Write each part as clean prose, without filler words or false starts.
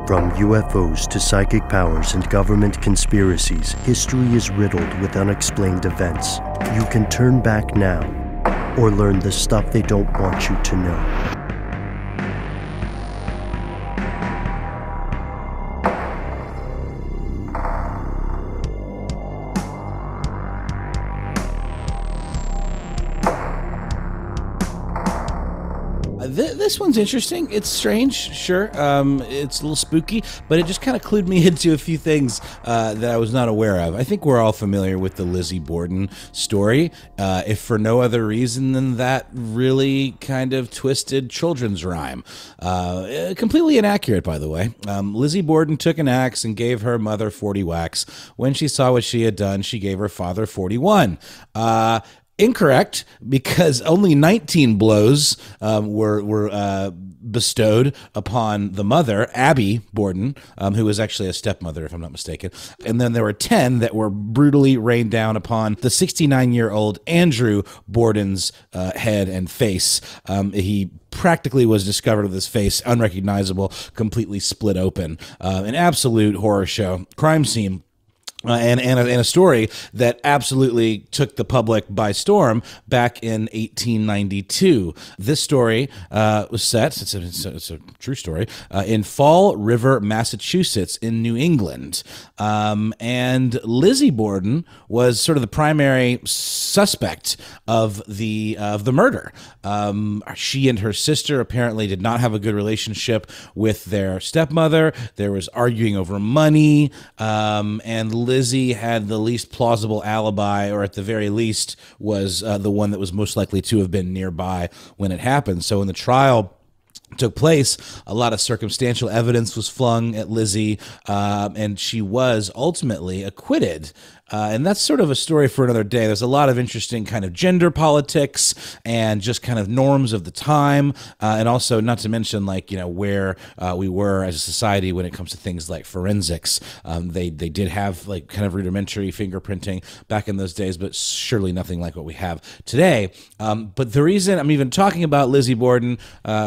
From UFOs to psychic powers and government conspiracies, history is riddled with unexplained events. You can turn back now, or learn the stuff they don't want you to know. This one's interesting. It's strange, sure. It's a little spooky, but it just kind of clued me into a few things that I was not aware of. I think we're all familiar with the Lizzie Borden story, if for no other reason than that really kind of twisted children's rhyme. Completely inaccurate, by the way. Lizzie Borden took an axe and gave her mother 40 whacks. When she saw what she had done, she gave her father 41. Incorrect, because only 19 blows were bestowed upon the mother, Abby Borden, who was actually a stepmother, if I'm not mistaken. And then there were 10 that were brutally rained down upon the 69-year-old Andrew Borden's head and face. He practically was discovered with his face unrecognizable, completely split open. An absolute horror show, crime scene. And a story that absolutely took the public by storm back in 1892. This story was set, it's a true story, in Fall River, Massachusetts in New England. And Lizzie Borden was sort of the primary suspect of the murder. She and her sister apparently did not have a good relationship with their stepmother. There was arguing over money, and Lizzie had the least plausible alibi, or at the very least was the one that was most likely to have been nearby when it happened. So when the trial took place, a lot of circumstantial evidence was flung at Lizzie, and she was ultimately acquitted. And that's sort of a story for another day. There's a lot of interesting kind of gender politics and just kind of norms of the time, and also not to mention, like, you know, where we were as a society when it comes to things like forensics. They did have like kind of rudimentary fingerprinting back in those days, but surely nothing like what we have today. But the reason I'm even talking about Lizzie Borden,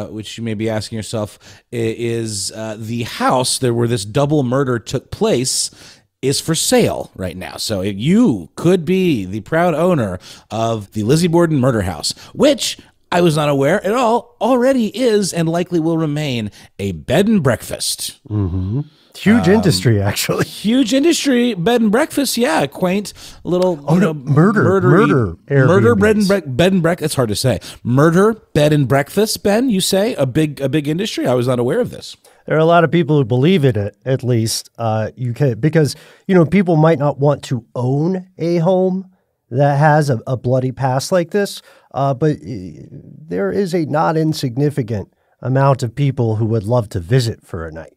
which you may be asking yourself, is the house where this double murder took place is for sale right now. So you could be the proud owner of the Lizzie Borden murder house, which I was not aware at all already is and likely will remain a bed and breakfast. Mm-hmm. Huge industry, actually. Huge industry, bed and breakfast. Yeah, quaint little. Murder bed and breakfast. It's hard to say. Murder bed and breakfast. Ben, you say a big industry. I was not aware of this. There are a lot of people who believe in it, at least. Because people might not want to own a home that has a bloody past like this, but there is a not insignificant amount of people who would love to visit for a night.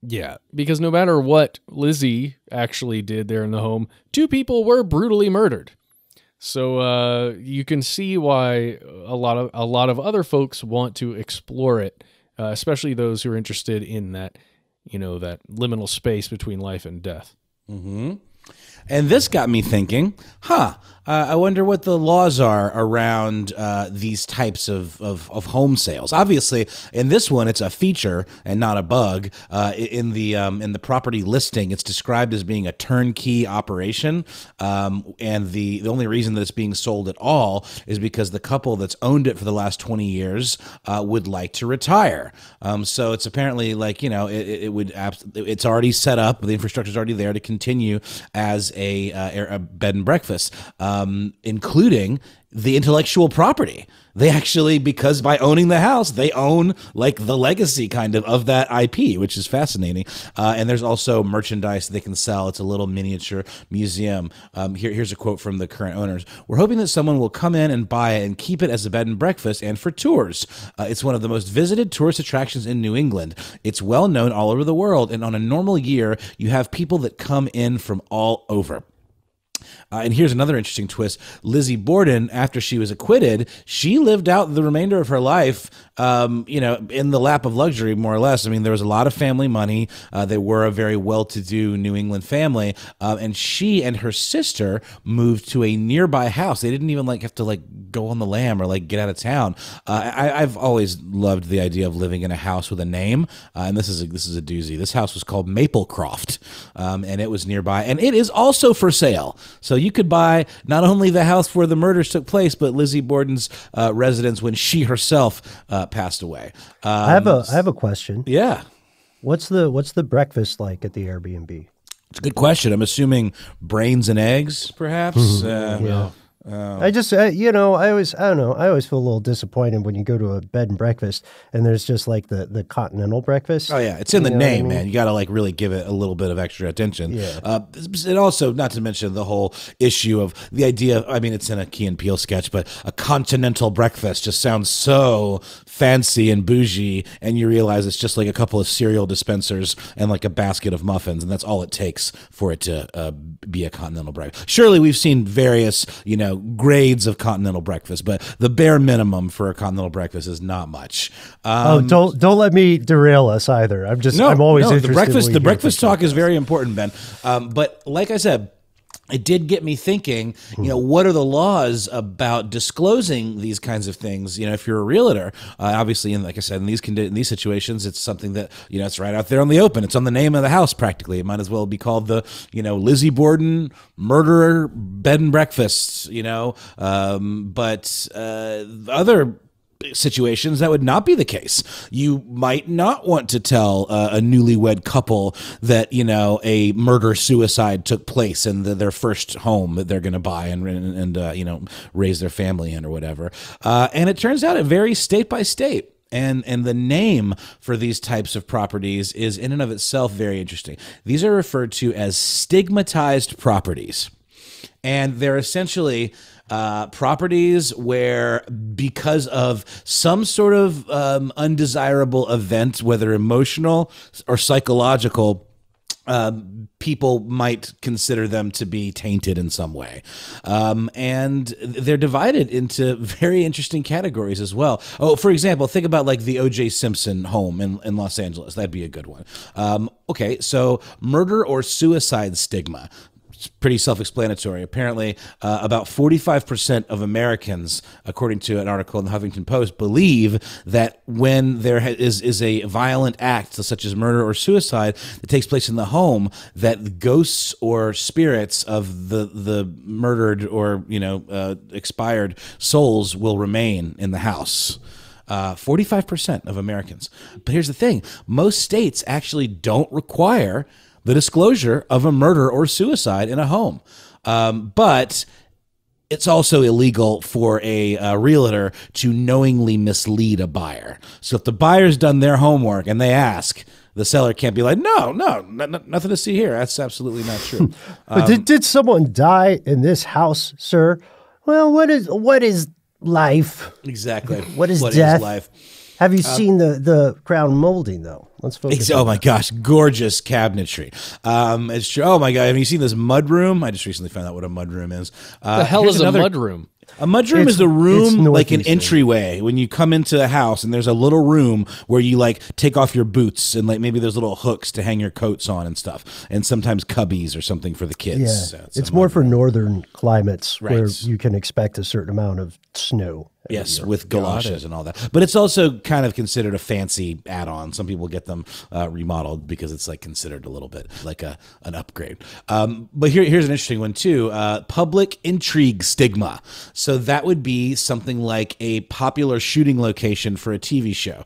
Yeah, because no matter what Lizzie actually did there in the home, 2 people were brutally murdered. So you can see why a lot of other folks want to explore it. Especially those who are interested in that, that liminal space between life and death. Mm-hmm. And this got me thinking, I wonder what the laws are around these types of home sales. Obviously, in this one, it's a feature and not a bug. In the property listing, it's described as being a turnkey operation, and the only reason that it's being sold at all is because the couple that's owned it for the last 20 years would like to retire. So it's apparently like it's already set up. The infrastructure's already there to continue as a bed and breakfast, including the intellectual property. They actually, because by owning the house, they own like the legacy kind of that IP, which is fascinating. And there's also merchandise they can sell. It's a little miniature museum. Here's a quote from the current owners. "We're hoping that someone will come in and buy it and keep it as a bed and breakfast and for tours. It's one of the most visited tourist attractions in New England. It's well known all over the world. And on a normal year, you have people that come in from all over." And here's another interesting twist. Lizzie Borden, after she was acquitted, she lived out the remainder of her life, in the lap of luxury, more or less. I mean, there was a lot of family money. They were a very well-to-do New England family. And she and her sister moved to a nearby house. They didn't even have to go on the lam or get out of town. I've always loved the idea of living in a house with a name. And this is a doozy. This house was called Maplecroft. And it was nearby. And it is also for sale. So you could buy not only the house where the murders took place, but Lizzie Borden's residence when she herself passed away. I have a question. Yeah. What's the breakfast like at the Airbnb? It's a good question. I'm assuming brains and eggs, perhaps. Yeah. I always feel a little disappointed when you go to a bed and breakfast and there's just the continental breakfast. Oh yeah, it's in the name, man. You got to really give it a little bit of extra attention. Yeah. And also, not to mention the whole issue of the idea. I mean, it's in a Key and Peele sketch, but a continental breakfast just sounds so fancy and bougie, and you realize it's just a couple of cereal dispensers and a basket of muffins, and that's all it takes for it to be a continental breakfast. Surely we've seen various, grades of continental breakfast, but the bare minimum for a continental breakfast is not much. Don't let me derail us either. I'm always interested. The breakfast talk is very important, Ben. But like I said, it did get me thinking, what are the laws about disclosing these kinds of things? If you're a realtor, obviously, and like I said, in these situations, it's something that, it's right out there on the open. It's on the name of the house practically. It might as well be called the, Lizzie Borden murderer bed and breakfast, but other situations that would not be the case. You might not want to tell a newlywed couple that a murder-suicide took place in their first home that they're going to buy and raise their family in or whatever. And it turns out it varies state by state. And the name for these types of properties is in and of itself very interesting. These are referred to as stigmatized properties. And they're essentially properties where, because of some sort of undesirable event, whether emotional or psychological, people might consider them to be tainted in some way. And they're divided into very interesting categories as well. Oh, for example, think about the O.J. Simpson home in Los Angeles. That'd be a good one. Okay, so murder or suicide stigma. It's pretty self-explanatory. Apparently, about 45% of Americans, according to an article in the Huffington Post, believe that when there is a violent act, such as murder or suicide, that takes place in the home, that ghosts or spirits of the murdered or expired souls will remain in the house. 45% of Americans. But here's the thing: most states actually don't require the disclosure of a murder or suicide in a home. But it's also illegal for a realtor to knowingly mislead a buyer. So if the buyer's done their homework and they ask, the seller can't be like, no, nothing to see here. That's absolutely not true. But did someone die in this house, sir? Well, what is life? Exactly. What is death? Life? Have you seen the crown molding, though? Let's focus on my gosh, gorgeous cabinetry. It's true. Oh, my God. Have you seen this mud room? I just recently found out what a mud room is. The hell is a mud room? A mudroom is the room, like an entryway when you come into a house, and there's a little room where you take off your boots, and maybe there's little hooks to hang your coats on and stuff, and sometimes cubbies or something for the kids. Yeah, So it's more for northern climates where Right. you can expect a certain amount of snow. Yes, with galoshes and all that. But it's also kind of considered a fancy add-on. Some people get them remodeled because it's considered a little bit like an upgrade. But here's an interesting one too. Public intrigue stigma. So that would be something like a popular shooting location for a TV show.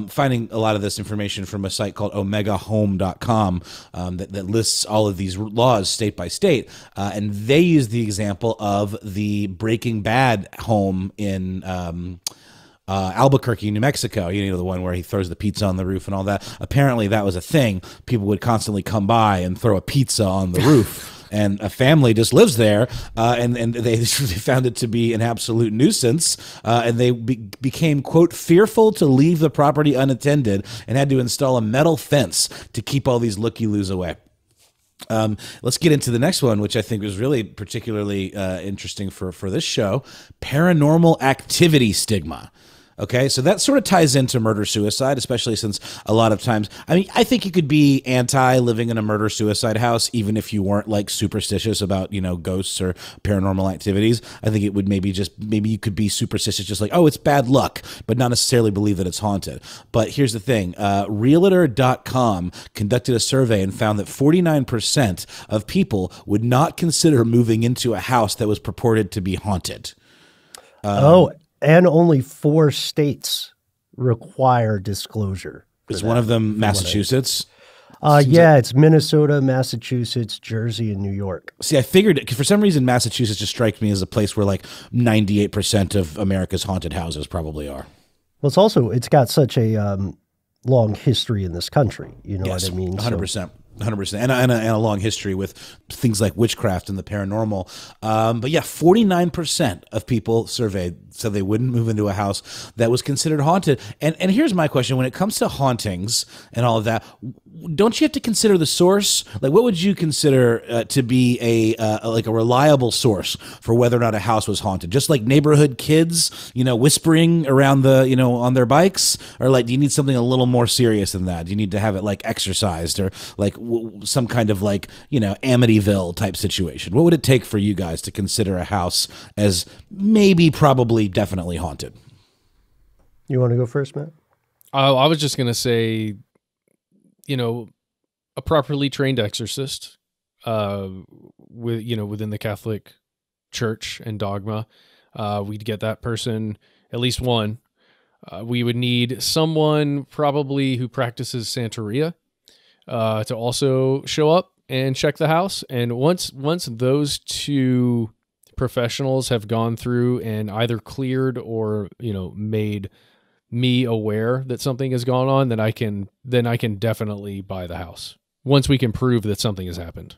Finding a lot of this information from a site called omegahome.com that lists all of these laws state by state. And they use the example of the Breaking Bad home in Albuquerque, New Mexico, the one where he throws the pizza on the roof and all that. Apparently that was a thing. People would constantly come by and throw a pizza on the roof. And a family just lives there, and they found it to be an absolute nuisance, and they became, quote, fearful to leave the property unattended and had to install a metal fence to keep all these looky-loos away. Let's get into the next one, which I think was really particularly interesting for this show: paranormal activity stigma. Okay, so that sort of ties into murder-suicide, especially since a lot of times, I mean, I think you could be anti-living in a murder-suicide house, even if you weren't like superstitious about, ghosts or paranormal activities. I think it would maybe you could be superstitious, just like, oh, it's bad luck, but not necessarily believe that it's haunted. But here's the thing, Realtor.com conducted a survey and found that 49% of people would not consider moving into a house that was purported to be haunted. And only 4 states require disclosure. Is one of them Massachusetts? It's Minnesota, Massachusetts, Jersey, and New York. See, I figured, for some reason, Massachusetts just strikes me as a place where like 98% of America's haunted houses probably are. Well, it's got such a long history in this country. You know what I mean? 100%. 100%. And a long history with things like witchcraft and the paranormal. But yeah, 49% of people surveyed said they wouldn't move into a house that was considered haunted. And here's my question. When it comes to hauntings and all of that, don't you have to consider the source? Like, what would you consider to be a reliable source for whether or not a house was haunted? Just like neighborhood kids, whispering around on their bikes? Or like, do you need something a little more serious than that? Do you need to have it like exorcised or like some kind of like, Amityville type situation? What would it take for you guys to consider a house as maybe, probably, definitely haunted? You want to go first, Matt? I was just going to say, a properly trained exorcist, within the Catholic Church and dogma, we'd get that person, at least one. We would need someone probably who practices Santeria, to also show up and check the house. And once those 2 professionals have gone through and either cleared or, made me aware that something has gone on, then I can definitely buy the house once we can prove that something has happened.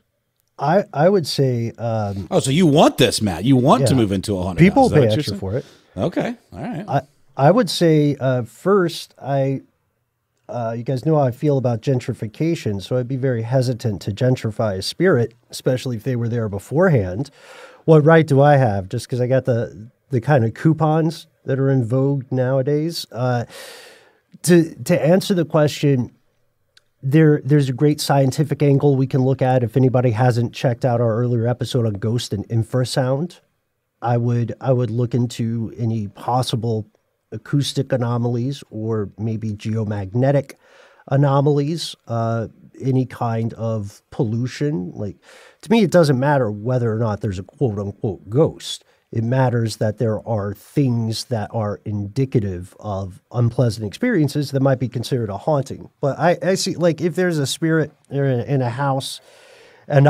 I would say, so you want this, Matt? You want to move into a haunted people house? Pay extra for it. Okay. All right. I would say, first, you guys know how I feel about gentrification, so I'd be very hesitant to gentrify a spirit, especially if they were there beforehand. What right do I have? Just because I got the kind of coupons that are in vogue nowadays? To answer the question, there's a great scientific angle we can look at. If anybody hasn't checked out our earlier episode on ghost and infrasound, I would look into any possible acoustic anomalies or maybe geomagnetic anomalies, any kind of pollution. Like, to me, it doesn't matter whether or not there's a quote unquote ghost. It matters that there are things that are indicative of unpleasant experiences that might be considered a haunting. But I see, like, if there's a spirit in a house, and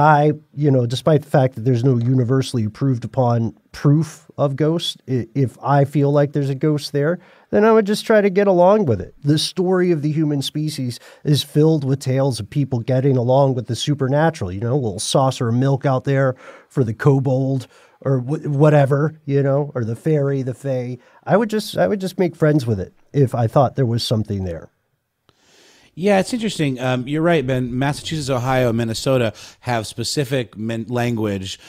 despite the fact that there's no universally approved upon proof of ghosts, if I feel like there's a ghost there, then I would just try to get along with it. The story of the human species is filled with tales of people getting along with the supernatural. A little saucer of milk out there for the kobold or whatever, or the fairy, the fae. I would just make friends with it if I thought there was something there. Yeah, it's interesting. You're right, Ben. Massachusetts, Ohio, Minnesota have specific language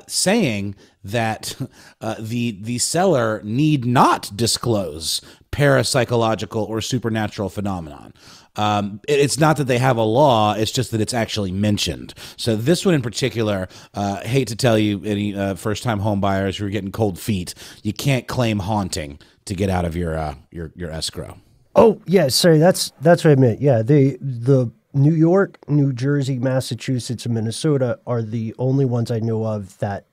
saying that the seller need not disclose parapsychological or supernatural phenomenon. It's not that they have a law, it's just that it's actually mentioned. So this one in particular, hate to tell you any first-time home buyers who are getting cold feet, you can't claim haunting to get out of your escrow. Oh, yeah, sorry, that's what I meant. Yeah, the New York, New Jersey, Massachusetts, and Minnesota are the only ones I know of that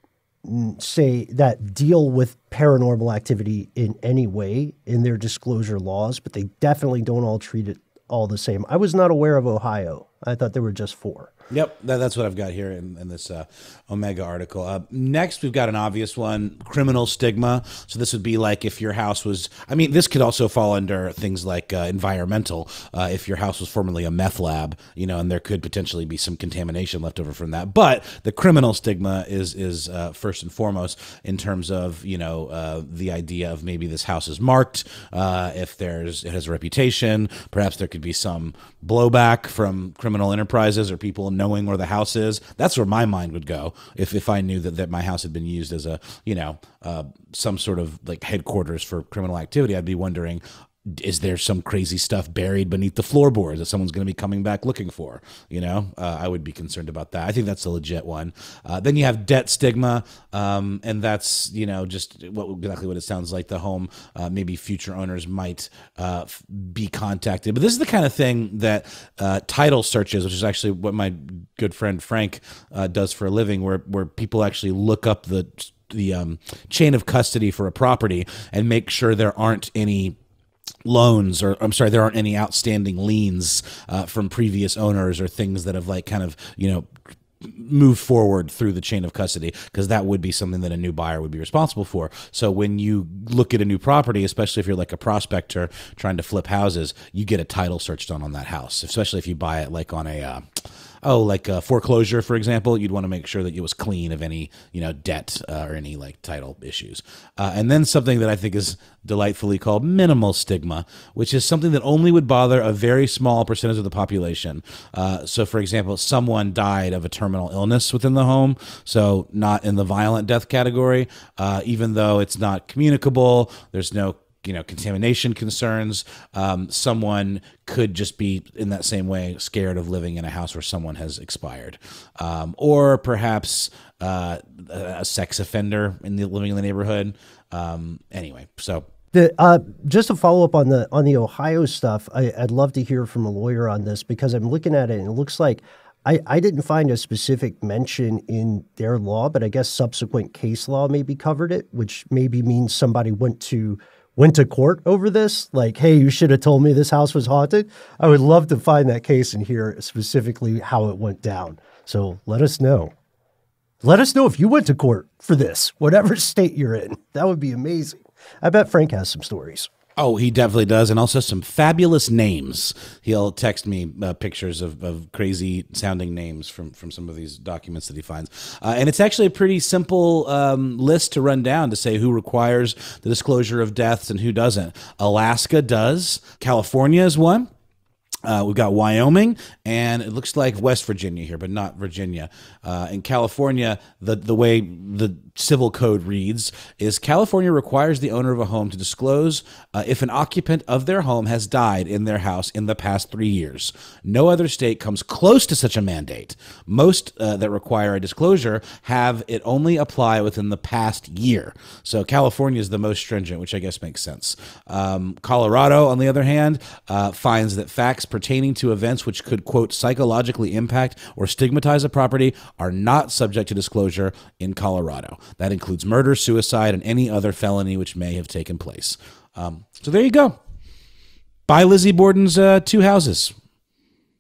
deal with paranormal activity in any way in their disclosure laws, but they definitely don't all treat it all the same. I was not aware of Ohio. I thought there were just 4. Yep, that's what I've got here in this Omega article. Next, we've got an obvious one, criminal stigma. So this would be like if your house was, this could also fall under things like environmental. If your house was formerly a meth lab, and there could potentially be some contamination left over from that. But the criminal stigma is first and foremost in terms of, the idea of maybe this house is marked. If it has a reputation, perhaps there could be some blowback from criminal enterprises or people knowing where the house is. That's where my mind would go if I knew that my house had been used as a, some sort of like headquarters for criminal activity. I'd be wondering, is there some crazy stuff buried beneath the floorboards that someone's going to be coming back looking for? I would be concerned about that. I think that's a legit one. Then you have debt stigma, and that's just exactly what it sounds like. The home, maybe future owners might be contacted. But this is the kind of thing that title searches, which is actually what my good friend Frank does for a living, where people actually look up the chain of custody for a property and make sure there aren't any loans, or there aren't any outstanding liens from previous owners, or things that have moved forward through the chain of custody, because that would be something that a new buyer would be responsible for. So when you look at a new property, especially if you're like a prospector trying to flip houses, you get a title search done on that house, especially if you buy it like on a foreclosure, for example. You'd want to make sure that it was clean of any, debt or any like title issues. And then something that I think is delightfully called minimal stigma, which is something that only would bother a very small percentage of the population. So for example, someone died of a terminal illness within the home, so not in the violent death category, even though it's not communicable, there's no contamination concerns. Someone could just be in that same way scared of living in a house where someone has expired, or perhaps a sex offender living in the neighborhood. Anyway, so just to follow up on the Ohio stuff, I'd love to hear from a lawyer on this, because I'm looking at it and it looks like I didn't find a specific mention in their law, but I guess subsequent case law maybe covered it, which maybe means somebody went to court over this, like, hey, you should have told me this house was haunted. I would love to find that case and hear specifically how it went down. So let us know. Let us know if you went to court for this, whatever state you're in. That would be amazing. I bet Frank has some stories. Oh, he definitely does, and also some fabulous names. He'll text me pictures of crazy sounding names from some of these documents that he finds. And it's actually a pretty simple list to run down to say who requires the disclosure of deaths and who doesn't. Alaska does. California is one. We've got Wyoming, and it looks like West Virginia here, but not Virginia. In California, the way the civil code reads is California requires the owner of a home to disclose if an occupant of their home has died in their house in the past 3 years. No other state comes close to such a mandate. Most that require a disclosure have it only apply within the past year. So California is the most stringent, which I guess makes sense. Colorado, on the other hand, finds that facts pertaining to events which could, quote, psychologically impact or stigmatize a property are not subject to disclosure in Colorado. That includes murder, suicide, and any other felony which may have taken place. So there you go. Buy Lizzie Borden's 2 houses.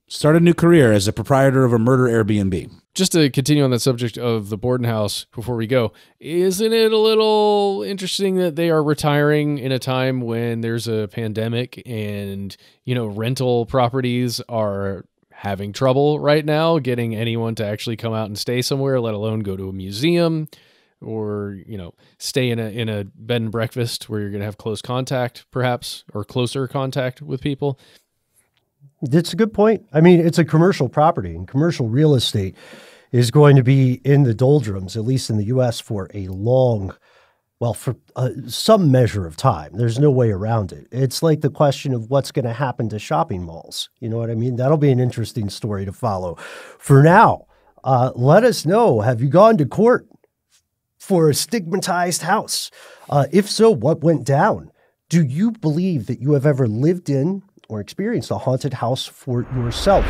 Start a new career as a proprietor of a murder Airbnb. Just to continue on the subject of the Borden house before we go, isn't it a little interesting that they are retiring in a time when there's a pandemic and, rental properties are having trouble right now getting anyone to actually come out and stay somewhere, let alone go to a museum or, stay in a bed and breakfast where you're going to have close contact perhaps, or closer contact with people? That's a good point. I mean, it's a commercial property, and commercial real estate is going to be in the doldrums, at least in the U.S., for some measure of time. There's no way around it. It's like the question of what's going to happen to shopping malls. You know what I mean? That'll be an interesting story to follow. For now, let us know, have you gone to court for a stigmatized house? If so, what went down? Do you believe that you have ever lived in or experienced a haunted house for yourself?